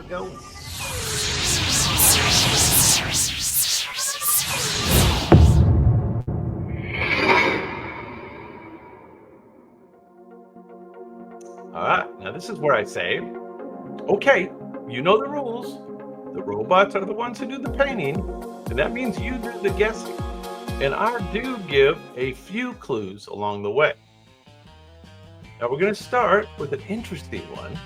we go. All right, now this is where I say, okay, you know the rules. The robots are the ones who do the painting, and that means you do the guessing. And I do give a few clues along the way. Now we're going to start with an interesting one.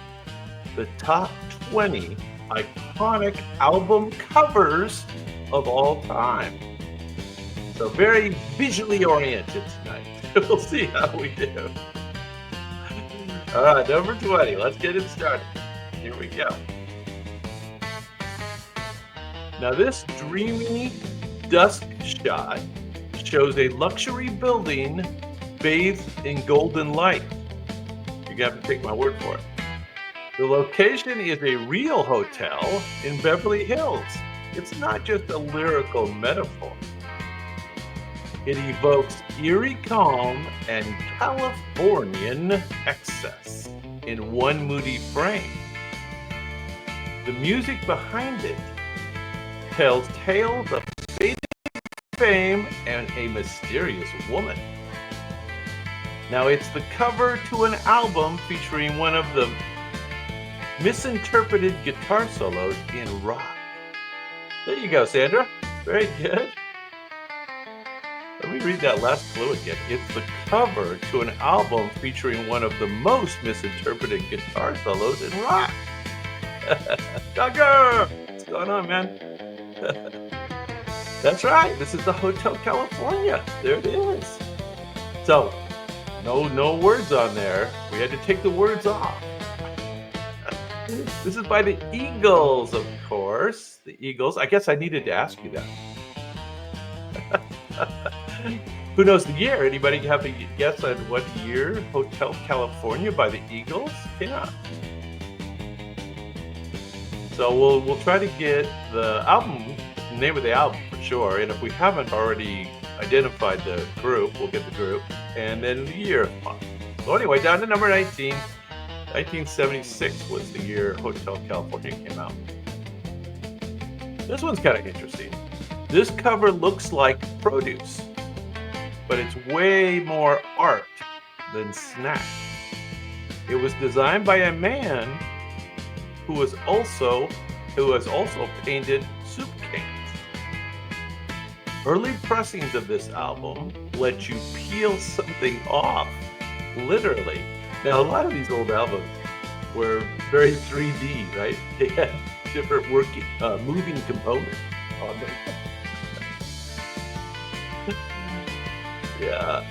The top 20 iconic album covers of all time. So very visually oriented tonight. We'll see how we do. All right, number 20. Let's get it started. Here we go. Now this dreamy dusk shot shows a luxury building bathed in golden light. You have to take my word for it. The location is a real hotel in Beverly Hills. It's not just a lyrical metaphor. It evokes eerie calm and Californian excess in one moody frame. The music behind it tells tales of fading fame and a mysterious woman. Now it's the cover to an album featuring one of the misinterpreted guitar solos in rock. There you go, Sandra. Very good. Let me read that last clue again. It's the cover to an album featuring one of the most misinterpreted guitar solos in rock. Tucker! What's going on, man? That's right. This is the Hotel California. There it is. So, no words on there. We had to take the words off. This is by the Eagles, of course. The Eagles. I guess I needed to ask you that. Who knows the year? Anybody have a guess on what year Hotel California by the Eagles came out? So we'll try to get the album, name of the album for sure. And if we haven't already identified the group, we'll get the group and then the year. So anyway, down to number 19. 1976 was the year Hotel California came out. This one's kind of interesting. This cover looks like produce, but it's way more art than snack. It was designed by a man who has also painted soup cans. Early pressings of this album let you peel something off, literally. Now, a lot of these old albums were very 3D, right? They had different moving components on them. Yeah.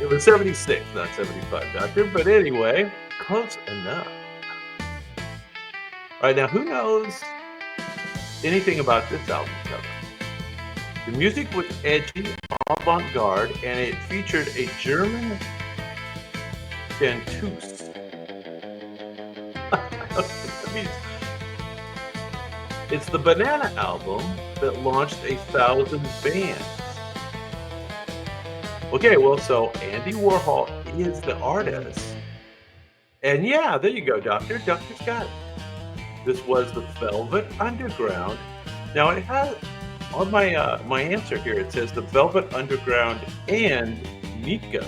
It was 76, not 75, Doctor. But anyway, close enough. All right, now who knows anything about this album cover? The music was edgy, avant-garde, and it featured a German chanteuse. It's the Banana album that launched 1,000 bands. Okay, well, so Andy Warhol is the artist. And yeah, there you go, Doctor. Doctor's got it. This was the Velvet Underground. Now it has, on my answer here, it says the Velvet Underground and Nico.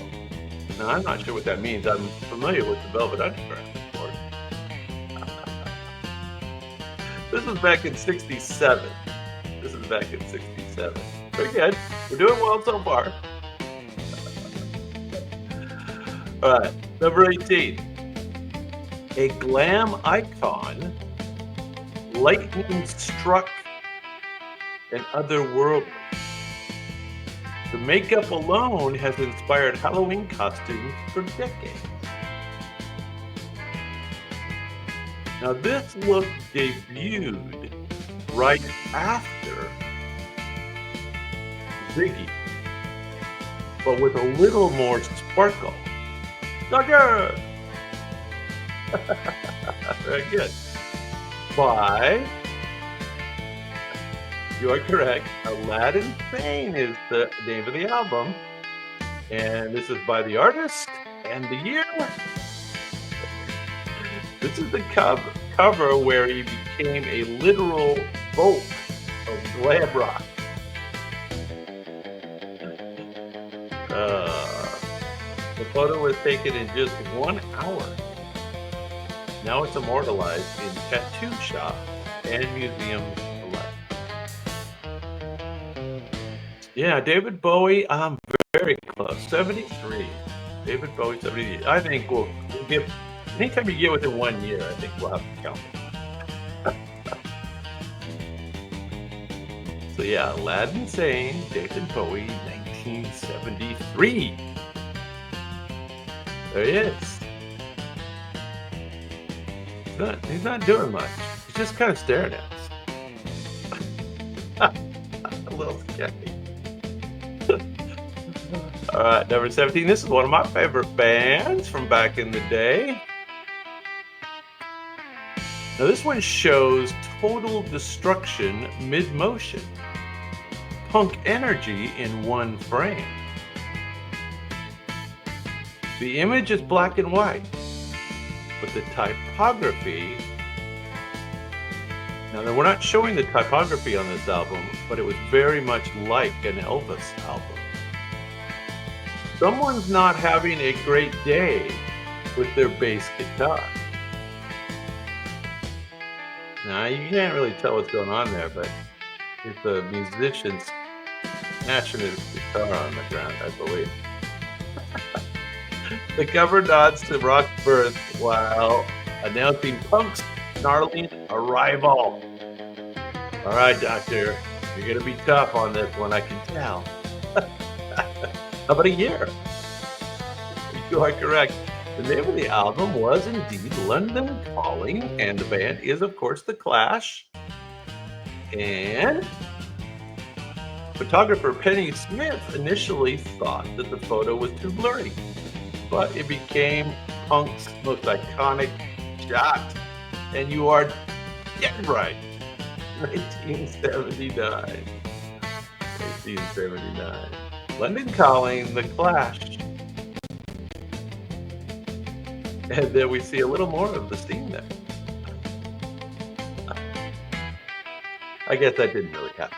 Now, I'm not sure what that means. I'm familiar with the Velvet Underground, of course. This was back in 67. Very good. We're doing well so far. All right, number 18. A glam icon, lightning struck and otherworldly. The makeup alone has inspired Halloween costumes for decades. Now this look debuted right after Ziggy, but with a little more sparkle. Doctor! Very good. By, you are correct, Aladdin Sane is the name of the album. And this is by the artist and the year. This is the cover where he became a literal Volk of glam rock. Uh, the photo was taken in just 1 hour. Now it's immortalized in tattoo shops and museums alike. Yeah, David Bowie, I'm very close. 73. David Bowie, 73. I think we'll give, anytime you get within 1 year, I think we'll have to count it. So yeah, Aladdin Sane, David Bowie, 1973. There he is. He's not doing much. He's just kind of staring at us. A little scary. All right, number 17. This is one of my favorite bands from back in the day. Now this one shows total destruction mid-motion. Punk energy in one frame. The image is black and white, but the typography, now we're not showing the typography on this album, but it was very much like an Elvis album. Someone's not having a great day with their bass guitar. Now you can't really tell what's going on there, but it's a musician smashing his guitar on the ground, I believe. The cover nods to rock's birth while announcing Punk's snarling arrival. All right, Doctor, you're gonna be tough on this one, I can tell. How about a year? You are correct. The name of the album was indeed London Calling, and the band is, of course, The Clash. And photographer Penny Smith initially thought that the photo was too blurry, but it became Punk's most iconic shot. And you are dead right. 1979. 1979. London Calling, The Clash. And then we see a little more of the scene there. I guess that didn't really happen.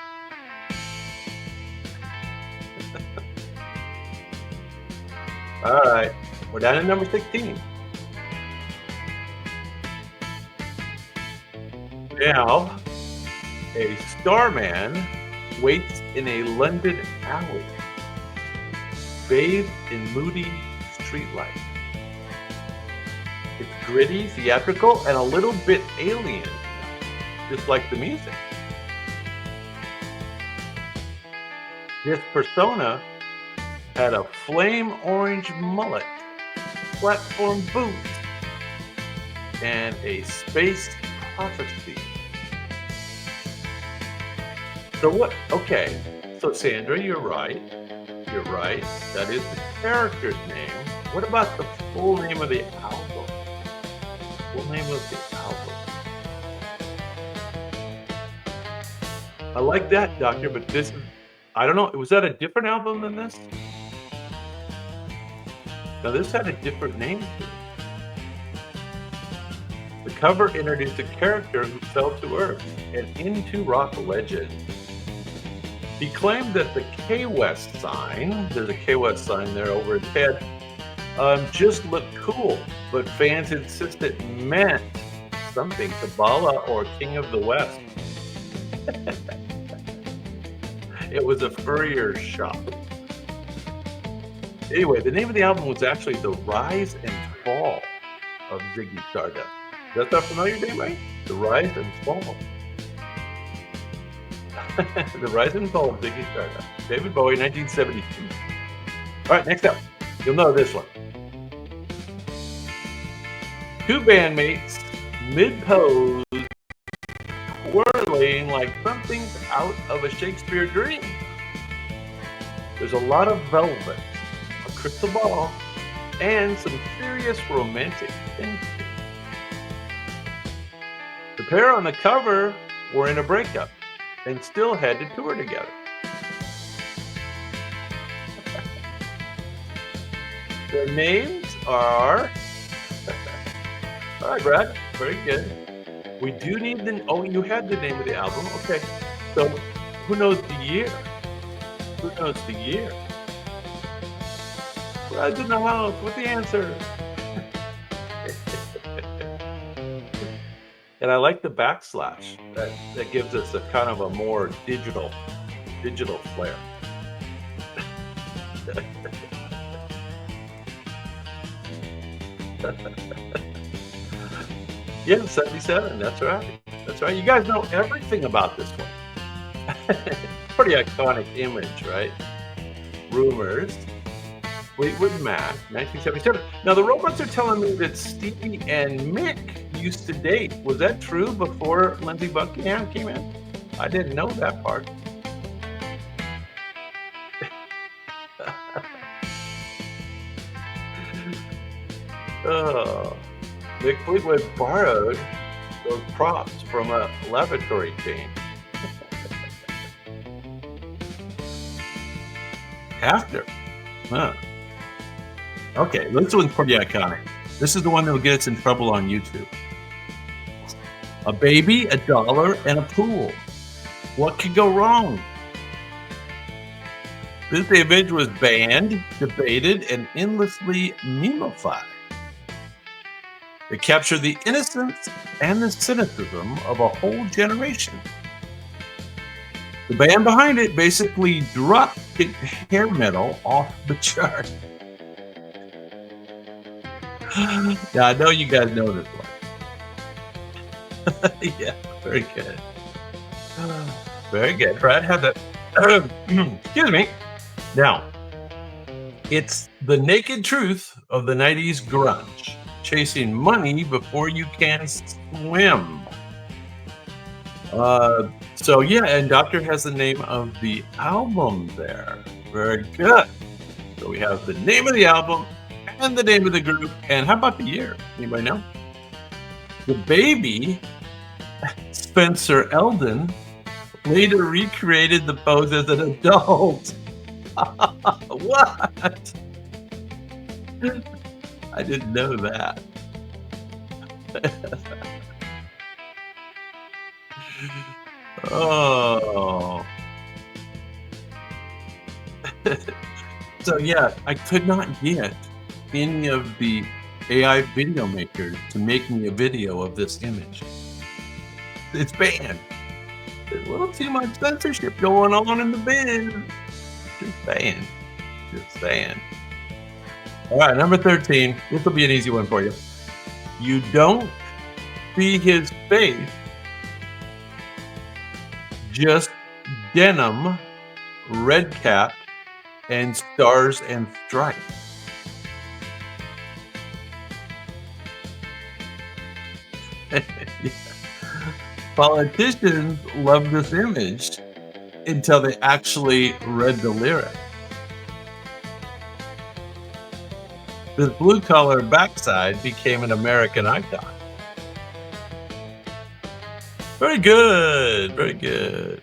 All right, we're down to number 16. Now, a starman waits in a London alley, bathed in moody streetlight. It's gritty, theatrical, and a little bit alien, just like the music. This persona had a flame orange mullet, platform boots, and a space prophecy. So what? Okay, so Sandra, you're right. You're right. That is the character's name. What about the full name of the album? Full name of the album. I like that, Doctor, but this is, I don't know, was that a different album than this? Now this had a different name to it. The cover introduced a character who fell to earth and into rock legend. He claimed that the K-West sign, there's a K-West sign there over his head, just looked cool, but fans insist it meant something, Kabbalah or King of the West. It was a furrier shop. Anyway, the name of the album was actually The Rise and Fall of Ziggy Stardust. Does that sound familiar, name, right? The Rise and Fall. The Rise and Fall of Ziggy Stardust. David Bowie, 1972. All right, next up. You'll know this one. Two bandmates, mid-pose, whirling like something's out of a Shakespeare dream. There's a lot of velvet, a crystal ball, and some serious romantic tension. The pair on the cover were in a breakup and still had to tour together. Their names are All right, Brad. Very good. We do need the. Oh, you had the name of the album. Okay. So, who knows the year? Who knows the year? Brad's in the house with the answer. And I like the backslash. That gives us a kind of a more digital flair. Yeah, 77. That's right. That's right. You guys know everything about this one. Pretty iconic image, right? Rumors. Fleetwood Mac, 1977. Now the robots are telling me that Stevie and Mick used to date. Was that true before Lindsey Buckingham came in? I didn't know that part. Oh, Mick Fleetwood borrowed those props from a laboratory chain. After. Huh. Okay, this one's pretty iconic. This is the one that will get us in trouble on YouTube. A baby, a dollar, and a pool. What could go wrong? This image was banned, debated, and endlessly memeified. It captured the innocence and the cynicism of a whole generation. The band behind it basically dropped hair metal off the chart. Yeah, I know you guys know this one. Yeah, very good. Very good. Brad had that. Excuse me. Now, it's the naked truth of the 90s grunge. Chasing money before you can swim. So yeah, and Doctor has the name of the album there. Very good. So we have the name of the album and the name of the group. And how about the year? Anybody know? The baby, Spencer Eldon, later recreated the pose as an adult. What? I didn't know that. Oh. So yeah, I could not get any of the AI video makers to make me a video of this image. It's banned. There's a little too much censorship going on in the bin. Just saying. Just saying. All right, number 13. This will be an easy one for you. You don't see his face, just denim, red cap, and stars and stripes. Yeah. Politicians love this image until they actually read the lyrics. This blue collar backside became an American icon. Very good, very good.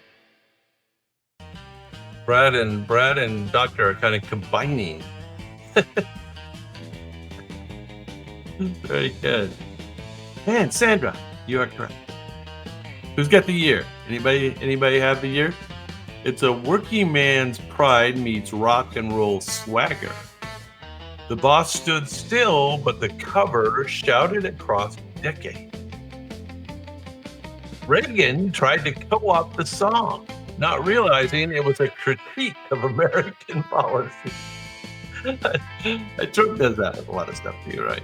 Brad and Doctor are kind of combining. Very good. And Sandra, you are correct. Who's got the year? Anybody have the year? It's a working man's pride meets rock and roll swagger. The boss stood still, but the cover shouted across decades. Reagan tried to co-opt the song, not realizing it was a critique of American policy. Trump does that with a lot of stuff too, right?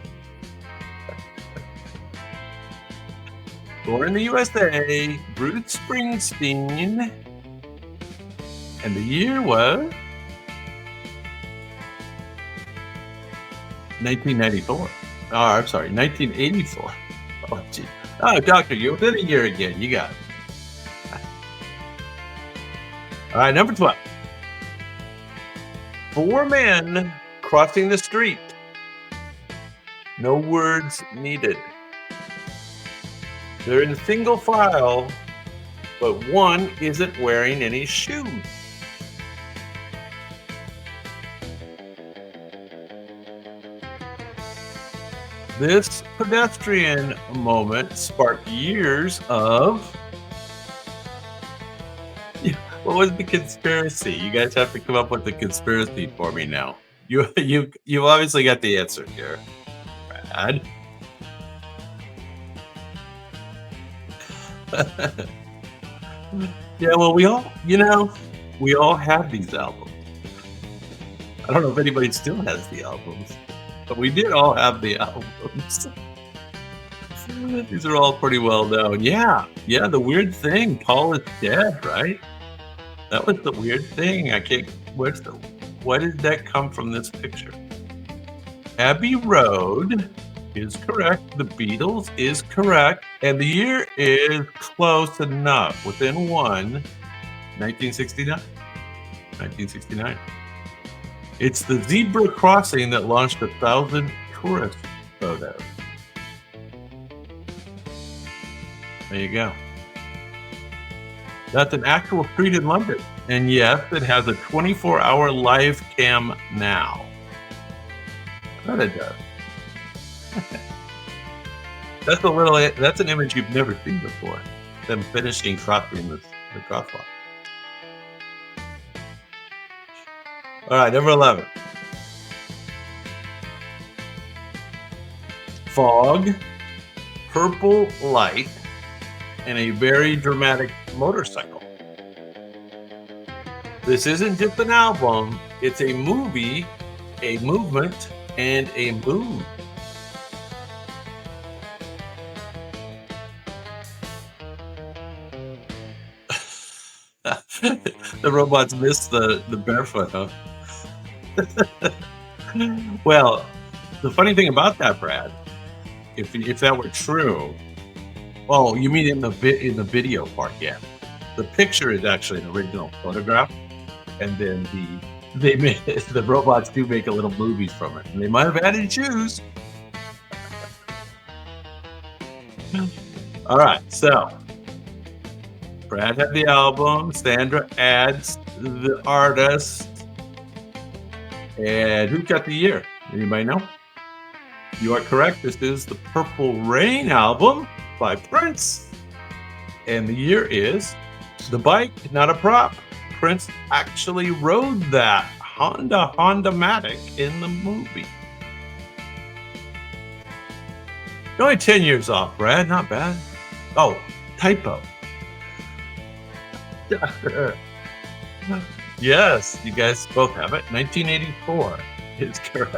Born in the USA, Bruce Springsteen, and the year was 1994. Oh, I'm sorry, 1984. Oh, gee. Oh, Doctor, you're within a year again. You got it. All right, number 12. 4 men crossing the street. No words needed. They're in single file, but one isn't wearing any shoes. This pedestrian moment sparked years of. What was the conspiracy? You guys have to come up with the conspiracy for me now. You obviously got the answer here, Brad. Yeah, well, we all have these albums. I don't know if anybody still has the albums, but we did all have the albums. These are all pretty well known. Yeah, the weird thing, Paul is dead, right? That was the weird thing. I can't. Why did that come from this picture? Abbey Road is correct. The Beatles is correct. And the year is close enough. Within one, 1969. 1969. It's the zebra crossing that launched 1,000 tourist photos. There you go. That's an actual street in London. And yes, it has a 24-hour live cam now. That it does. That's an image you've never seen before. Them finishing crossing the crosswalk. All right, number 11. Fog, purple light, and a very dramatic motorcycle. This isn't just an album, it's a movie, a movement, and a mood. The robots missed the barefoot, huh? Well, the funny thing about that, Brad, if that were true, oh, you mean in the video part? Yeah, the picture is actually an original photograph, and then the robots do make a little movies from it, and they might have added shoes. All right, so Brad had the album, Sandra adds the artist, and who got the year? Anybody know? You are correct. This is the Purple Rain album by Prince. And the year is the bike, not a prop. Prince actually rode that Honda-Matic in the movie. You're only 10 years off, Brad. Not bad. Oh, typo. Yes, you guys both have it. 1984 is correct.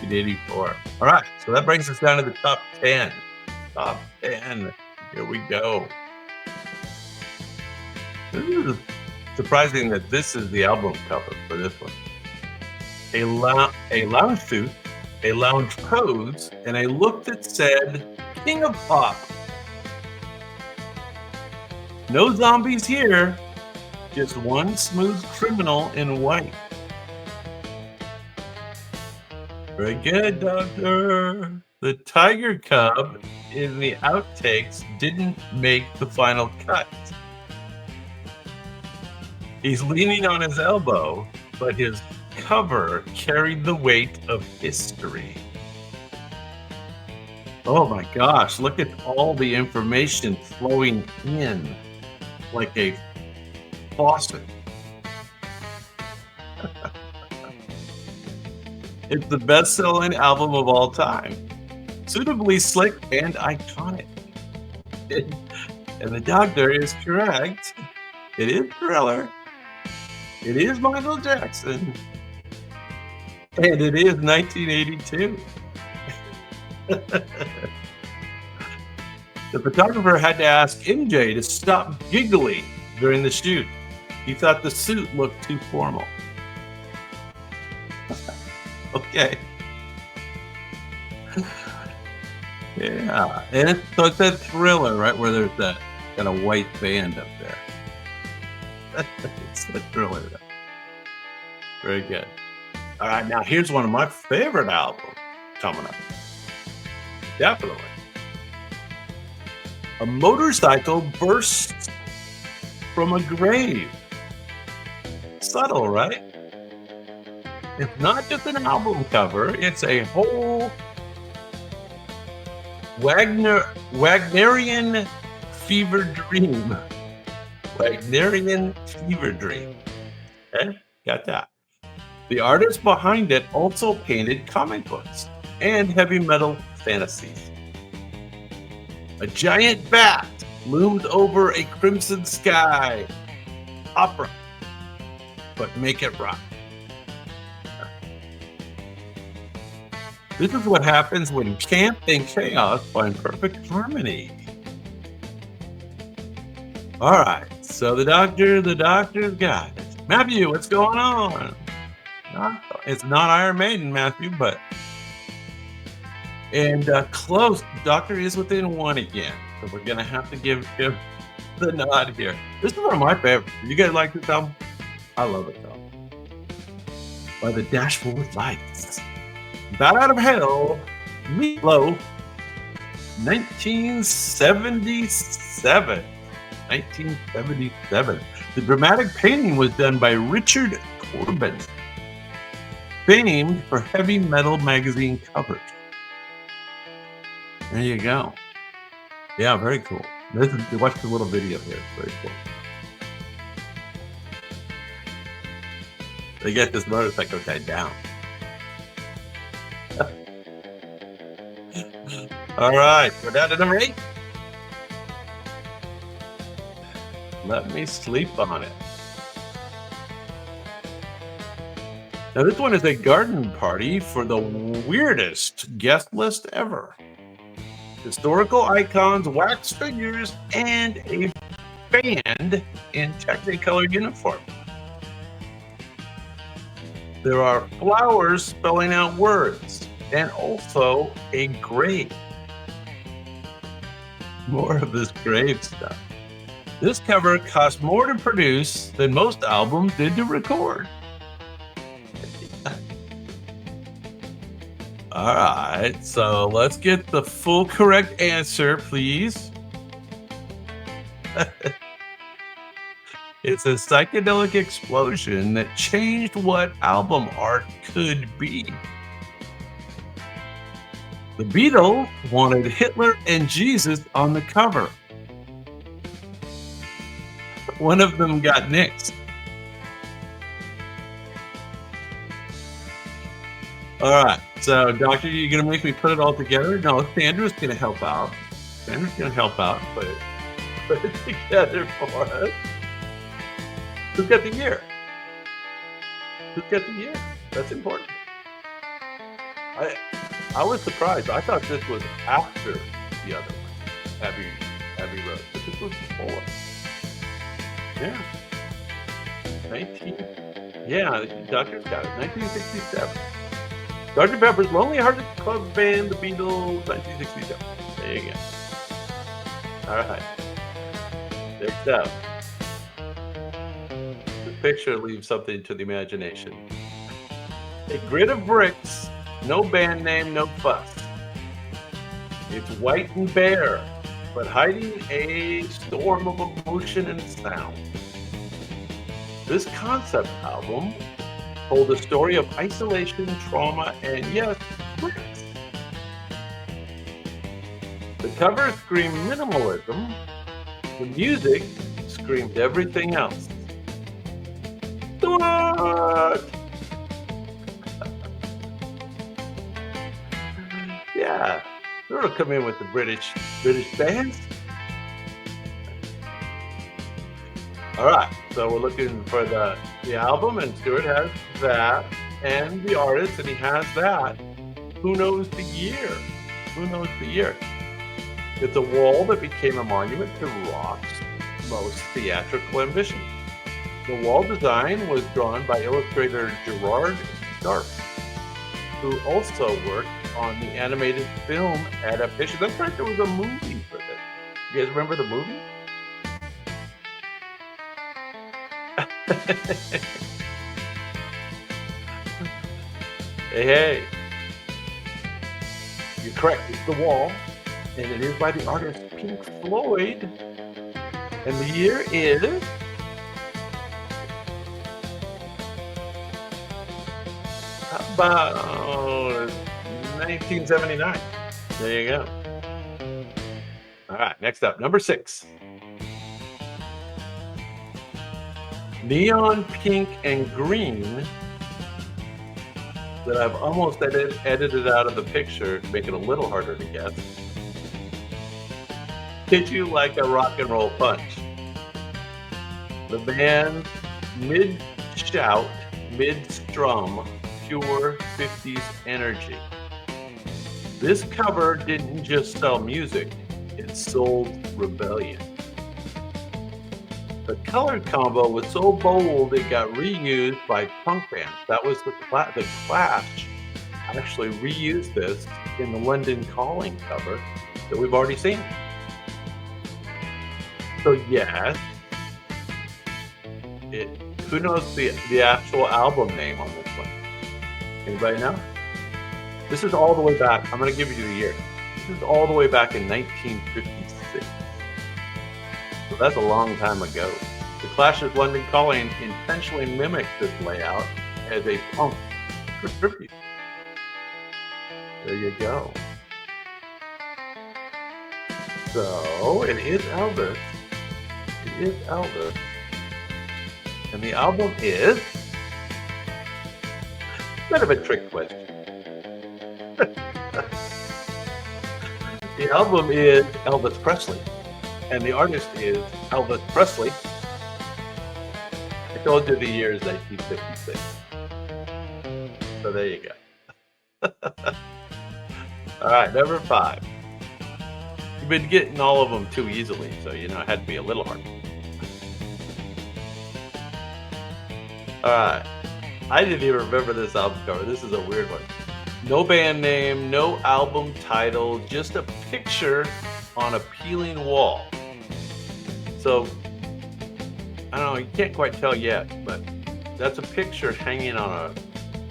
1984. All right, so that brings us down to the top 10. Top 10. Here we go. This is surprising that this is the album cover for this one. A lounge suit, a lounge pose, and a look that said, King of Pop. No zombies here, just one smooth criminal in white. Very good, Doctor. The tiger cub in the outtakes didn't make the final cut. He's leaning on his elbow, but his cover carried the weight of history. Oh my gosh, look at all the information flowing in like a faucet. It's the best-selling album of all time. Suitably slick and iconic. And the Doctor is correct. It is Thriller. It is Michael Jackson. And it is 1982. The photographer had to ask MJ to stop giggling during the shoot. He thought the suit looked too formal. Okay. Yeah, and so it's that Thriller, right, where there's that kind of white band up there. It's the Thriller. Very good. All right, now here's one of my favorite albums coming up. Definitely. A motorcycle bursts from a grave. Subtle, right? It's not just an album cover, it's a whole Wagnerian Fever Dream. Wagnerian Fever Dream. Okay, got that. The artist behind it also painted comic books and heavy metal fantasies. A giant bat loomed over a crimson sky. Opera, but make it rock. This is what happens when camp and chaos find perfect harmony. All right, so the doctor's got it. Matthew, what's going on? It's not Iron Maiden, Matthew, but close. The doctor is within one again, so we're gonna have to give him the nod here. This is one of my favorites. You guys like this album? I love it though. By the Dashboard Lights. Bat Out of Hell, Meatloaf, 1977. 1977. The dramatic painting was done by Richard Corbin, famed for heavy metal magazine covers. There you go. Yeah, very cool. Watch the little video here. It's very cool. They get this motorcycle guy down. All right, we're down to number 8. Let Me Sleep on It. Now, this one is a garden party for the weirdest guest list ever. Historical icons, wax figures, and a band in Technicolor uniform. There are flowers spelling out words, and also a grave. More of this grave stuff. This cover cost more to produce than most albums did to record. All right, so let's get the full correct answer, please. It's a psychedelic explosion that changed what album art could be. The Beatles wanted Hitler and Jesus on the cover. One of them got nixed. All right, so Doctor, you're going to make me put it all together? No, Sandra's going to help out. Sandra's going to help out and put it together for us. Who's got the year? Who's got the year? That's important. I was surprised. I thought this was after the other one, Abbey Road, but this was before. Yeah. The Doctor's got it. 1967. Dr. Pepper's Lonely Hearted Club Band, The Beatles, 1967. There you go. All right. Next up. The picture leaves something to the imagination. A grid of bricks, no band name, no fuss. It's white and bare, but hiding a storm of emotion and sound. This concept album told a story of isolation, trauma, and yes, bricks. The cover screamed minimalism. The music screamed everything else. What? Yeah, they're gonna come in with the British bands. All right, so we're looking for the album, and Stuart has that, and the artist, and he has that. Who knows the year? Who knows the year? It's a wall that became a monument to rock's most theatrical ambition. The wall design was drawn by illustrator Gerard Sharp, who also worked on the animated film adaptation. That's right, there was a movie for this. You guys remember the movie? Hey. You're correct. It's The Wall, and it is by the artist Pink Floyd. And the year is about 1979. There you go. All right, next up, number 6. Neon pink and green that I've almost edited out of the picture to make it a little harder to guess. Hit You Like a Rock and Roll Punch. The band mid-shout, mid-strum, pure 50s energy. This cover didn't just sell music, it sold rebellion. The color combo was so bold it got reused by punk bands. That was the Clash actually reused this in the London Calling cover that we've already seen. So yes, who knows the actual album name on this one? Anybody know? This is all the way back. I'm going to give you the year. This is all the way back in 1956. So that's a long time ago. The Clash's London Calling intentionally mimicked this layout as a punk tribute. There you go. So it is Elvis. It is Elvis. And the album is a bit of a trick question. The album is Elvis Presley, and the artist is Elvis Presley. I told you the year is 1956. So there you go. All right, number 5. You've been getting all of them too easily, so it had to be a little hard. All right, I didn't even remember this album cover. This is a weird one. No band name, no album title, just a picture on a peeling wall. So, I don't know, you can't quite tell yet, but that's a picture hanging on a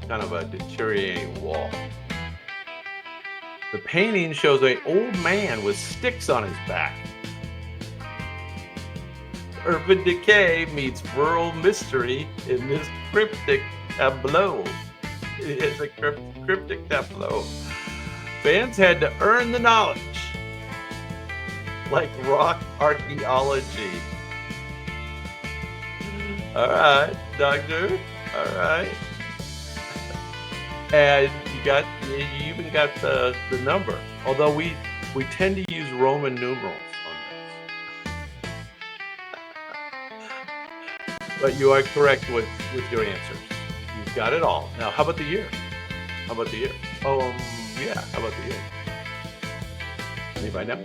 kind of a deteriorating wall. The painting shows an old man with sticks on his back. Urban decay meets rural mystery in this cryptic tableau. It's a cryptic tableau. Fans had to earn the knowledge, like rock archaeology. All right, doctor. All right. And you even got the number. Although we tend to use Roman numerals on this. But you are correct with your answers. You've got it all. Now, how about the year? Yeah, how about the year? Anybody know?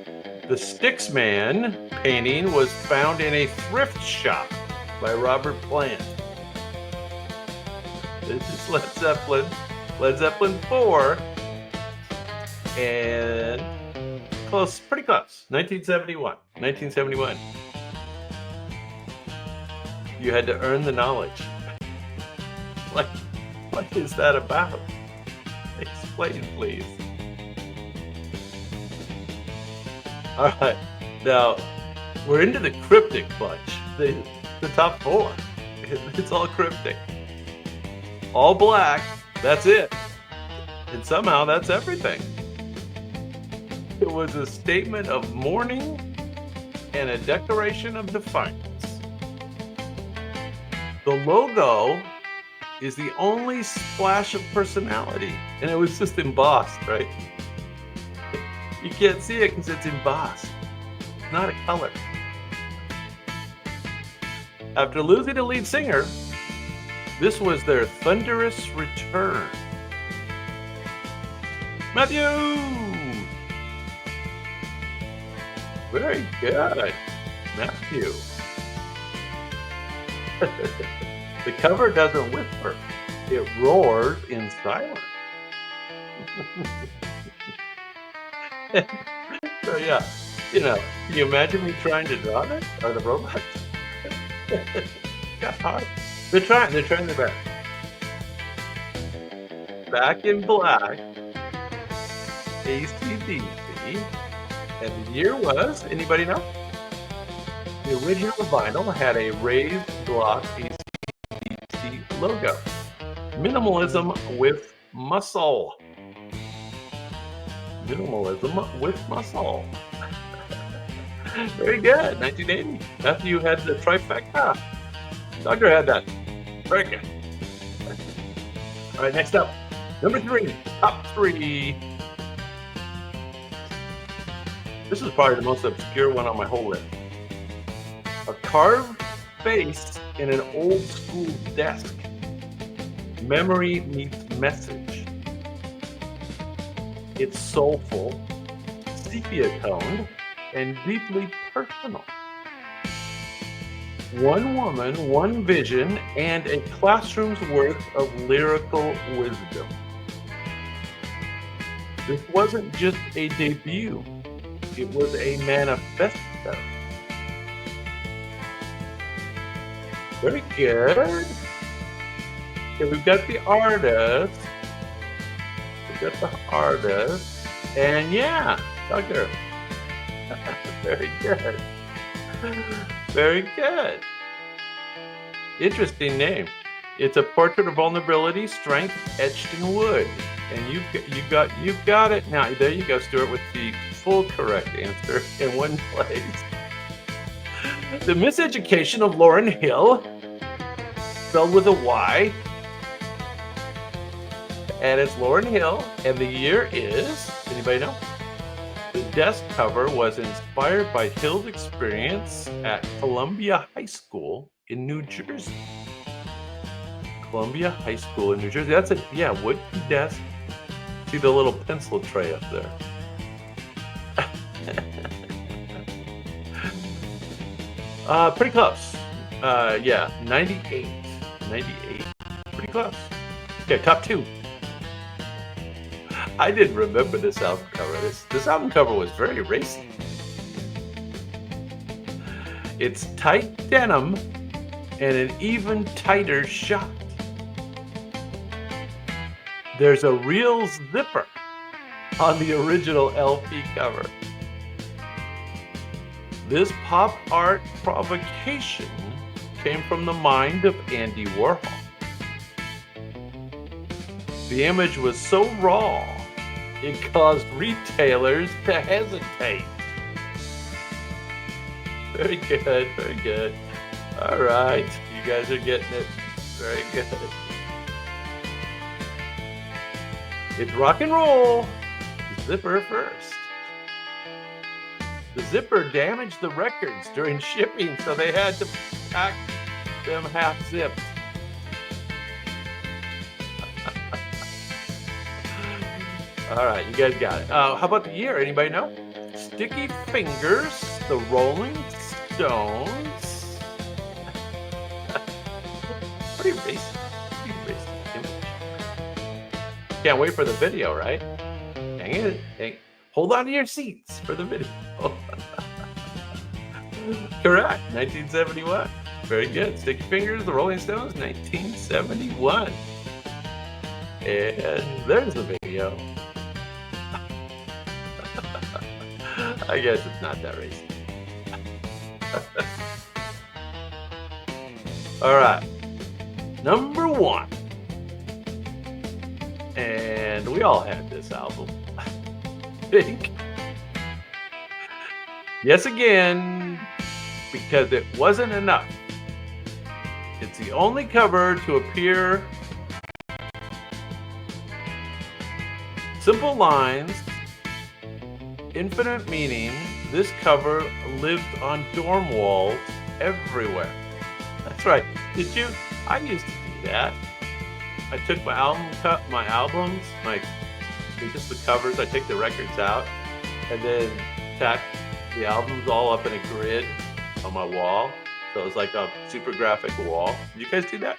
The Sticksman painting was found in a thrift shop by Robert Plant. This is Led Zeppelin 4, and pretty close, 1971. You had to earn the knowledge. Like, what is that about? Explain, please. All right, now we're into the cryptic bunch. The top 4. It's all cryptic. All black, that's it. And somehow that's everything. It was a statement of mourning and a declaration of defiance. The logo is the only splash of personality, and it was just embossed, right? You can't see it because it's embossed. It's not a color. After losing a lead singer, this was their thunderous return. Matthew! Very good, Matthew. The cover doesn't whisper. It roars in silence. So yeah, can you imagine me trying to draw this? Or the robots? Got hard. They're trying their best. Back in Black, AC/DC, and the year was, anybody know? The original vinyl had a raised gloss AC/DC logo. Minimalism with muscle. Minimalism with muscle. Very good. 1980. After you had the trifecta. Doctor had that. Very good. All right, next up. Number 3. Top 3. This is probably the most obscure one on my whole list. A carved face in an old school desk. Memory meets message. It's soulful, sepia-toned, and deeply personal. One woman, one vision, and a classroom's worth of lyrical wisdom. This wasn't just a debut, it was a manifesto. Very good. Okay, we've got the artist. We've got the artist. And yeah, Doctor. Very good. Very good. Interesting name. It's a portrait of vulnerability, strength etched in wood. And you got it. Now there you go, Stuart, with the full correct answer in one place. The Miseducation of Lauryn Hill, spelled with a Y. And it's Lauryn Hill, and the year is, anybody know? The desk cover was inspired by Hill's experience at Columbia High School in New Jersey. Columbia High School in New Jersey. That's a, wooden desk. See the little pencil tray up there. Pretty close. 98. 98. Pretty close. Okay, top 2. I didn't remember this album cover. This album cover was very racy. It's tight denim and an even tighter shot. There's a real zipper on the original LP cover. This pop art provocation came from the mind of Andy Warhol. The image was so raw, it caused retailers to hesitate. Very good, very good. All right, you guys are getting it. Very good. It's rock and roll. Zipper first. The zipper damaged the records during shipping, so they had to pack them half zipped. All right, you guys got it. How about the year? Anybody know? Sticky Fingers, The Rolling Stones. Pretty racist. Pretty racist image. Can't wait for the video, right? Hang in. Hold on to your seats for the video. Correct. 1971. Very good. Sticky Fingers, The Rolling Stones, 1971. And there's the video. I guess it's not that racist. All right. Number 1. And we all had this album. I think. Yes, again, because it wasn't enough. It's the only cover to appear. Simple lines, infinite meaning. This cover lived on dorm walls everywhere. That's right. Did you? I used to do that. I took my albums, just the covers. I take the records out, and then tack the albums all up in a grid on my wall. So it was like a super graphic wall. Did you guys do that?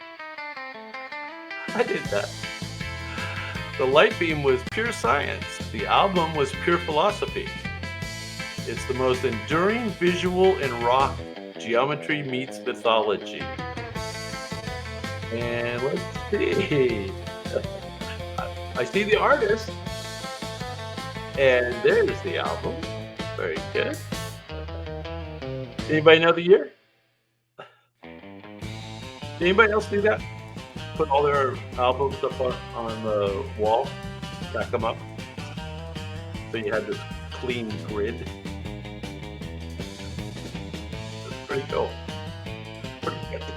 I did that. The light beam was pure science. The album was pure philosophy. It's the most enduring visual in rock. Geometry meets mythology. And let's see. I see the artist. And there's the album. Very good. Anybody know the year? Anybody else do that? Put all their albums up on the wall, stack them up. So you had this clean grid. Oh, forget it.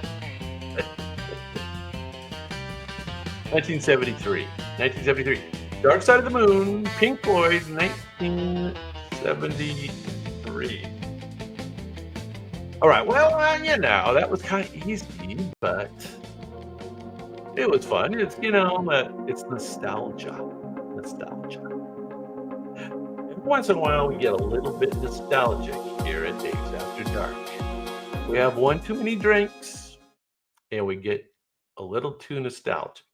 1973. 1973. Dark Side of the Moon, Pink Floyd, 1973. All right. Well, that was kind of easy, but it was fun. It's nostalgia. Nostalgia. Every once in a while, we get a little bit nostalgic here at Days After Dark. We have one too many drinks, and we get a little too nostalgic.